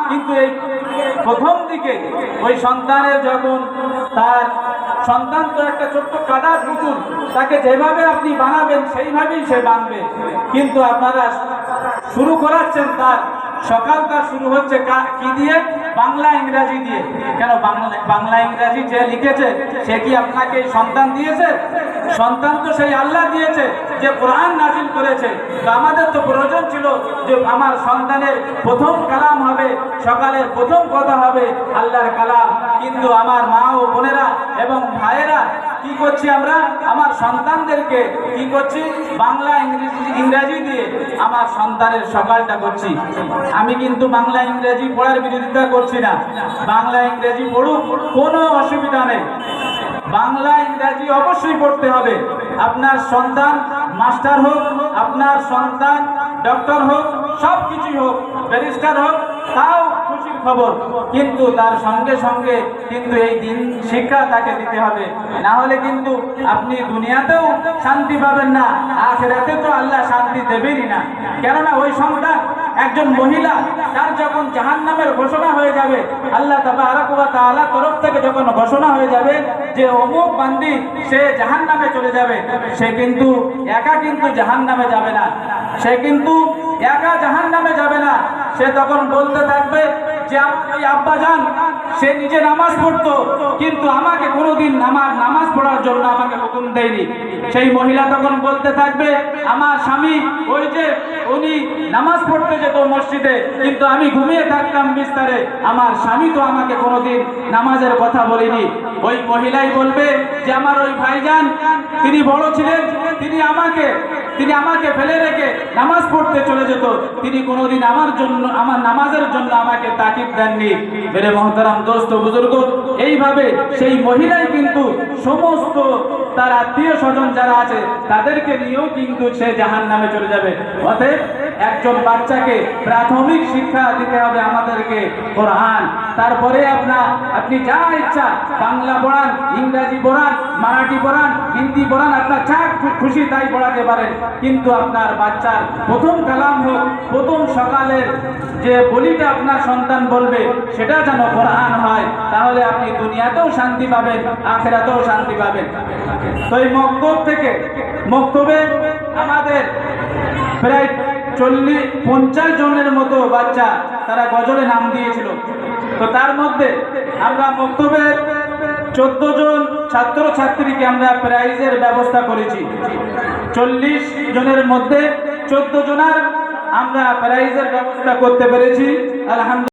কিন্তু এই প্রথম দিকে ওই সন্তানের যখন তার সন্তান তো একটা ছোট্ট কাদার পুতুল, তাকে যেভাবে আপনি বানাবেন সেইভাবেই সে বানবে। কিন্তু আপনারা শুরু করাচ্ছেন তার সকালটা শুরু হচ্ছে কি দিয়ে? বাংলা ইংরাজি দিয়ে। কেন বাংলা ইংরাজি যে লিখেছে সে কি আপনাকে সন্তান দিয়েছে? সন্তান তো সেই আল্লাহ দিয়েছে যে কোরআন নাজিল করেছে। তো আমাদের তো প্রয়োজন ছিল যে আমার সন্তানের প্রথম কালাম হবে, সকালের প্রথম কথা হবে আল্লাহর কালাম। কিন্তু আমার মা ও বোনেরা এবং ভাইয়েরা কি করছি আমরা? আমার সন্তানদেরকে কি করছি? বাংলা ইংরাজি দিয়ে আমার সন্তানের সকালটা করছি। আমি কিন্তু বাংলা ইংরেজি পড়ার বিরোধিতা করছি না, বাংলা ইংরেজি পড়ুক, কোনো অসুবিধা নেই। বাংলা ইংরাজি অবশ্যই পড়তে হবে। আপনার সন্তান মাস্টার হোক, আপনার সন্তান ডক্টর হোক, সব কিছুই হোক, ব্যারিস্টার হোক, তাও খুশির খবর। কিন্তু তার সঙ্গে সঙ্গে কিন্তু এই দিন শিক্ষা তাকে দিতে হবে, না হলে কিন্তু আপনি দুনিয়াতেও শান্তি পাবেন না, আখিরাতে তো আল্লাহ শান্তি দেবেনই না। কেননা ওই সন্তান একজন মহিলা, তার যখন জাহান্নামের ঘোষণা হয়ে যাবে, আল্লাহ তাবারক ওয়া তাআলা তরফ থেকে যখন ঘোষণা হয়ে যাবে যে অমুক বান্দি সে জাহান্নামে চলে যাবে, সে কিন্তু একা কিন্তু জাহান্নামে যাবে না, সে কিন্তু একা জাহান্নামে যাবে না। সে তখন বলতে থাকবে যে ওই আব্বাজান সে নিজে নামাজ পড়তো, কিন্তু আমাকে কোনোদিন নামাজ পড়ার জন্য আমাকে হুকুম দেয়নি। সেই মহিলা তখন বলতে থাকবে, আমার স্বামী ওই যে উনি নামাজ পড়তে যেত মসজিদে, কিন্তু আমি ঘুমিয়ে থাকতাম বিস্তারে, আমার স্বামী তো আমাকে কোনোদিন নামাজের কথা বলেনি। ওই মহিলাই বলবে যে আমার ওই ভাইজান তিনি বড় ছিলেন, তিনি আমাকে ফেলে রেখে নামাজ পড়তে চলে যেত, তিনি কোনোদিন আমার নামাজের জন্য আমাকে তাকিদ দেননি। মেরে মহতারাম দোস্ত বুজুর্গ, এইভাবে সেই মহিলাই কিন্তু সমস্ত তার আত্মীয় স্বজন যারা আছে তাদেরকে নিয়েও কিন্তু সে জাহান্নামে চলে যাবে। অতএব একজন বাচ্চাকে প্রাথমিক শিক্ষা দিতে হবে আমাদেরকে কোরআন। তারপরে আপনি যা ইচ্ছা বাংলা পড়ান, ইংরাজি পড়ান, মারাঠি পড়ান, হিন্দি পড়ান, আপনার যা খুশি তাই পড়াতে পারেন, কিন্তু আপনার বাচ্চার প্রথম কালাম হোক, প্রথম সকালের যে বলিটা আপনার সন্তান বলবে সেটা যেন কোরআন হয়। তাহলে আপনি দুনিয়াতেও শান্তি পাবেন, আখিরাতেও শান্তি পাবেন। তো এই মক্তবে আমাদের প্রায় 40-50 জনের মতো বাচ্চা তারা গজলে নাম দিয়েছিল। তো তার মধ্যে আমরা মক্তবের 14 জন ছাত্রছাত্রীকে আমরা প্রাইজের ব্যবস্থা করেছি। 40 জনের মধ্যে 14 জনের আমরা প্রাইজের ব্যবস্থা করতে পেরেছি, আলহামদুলিল্লাহ।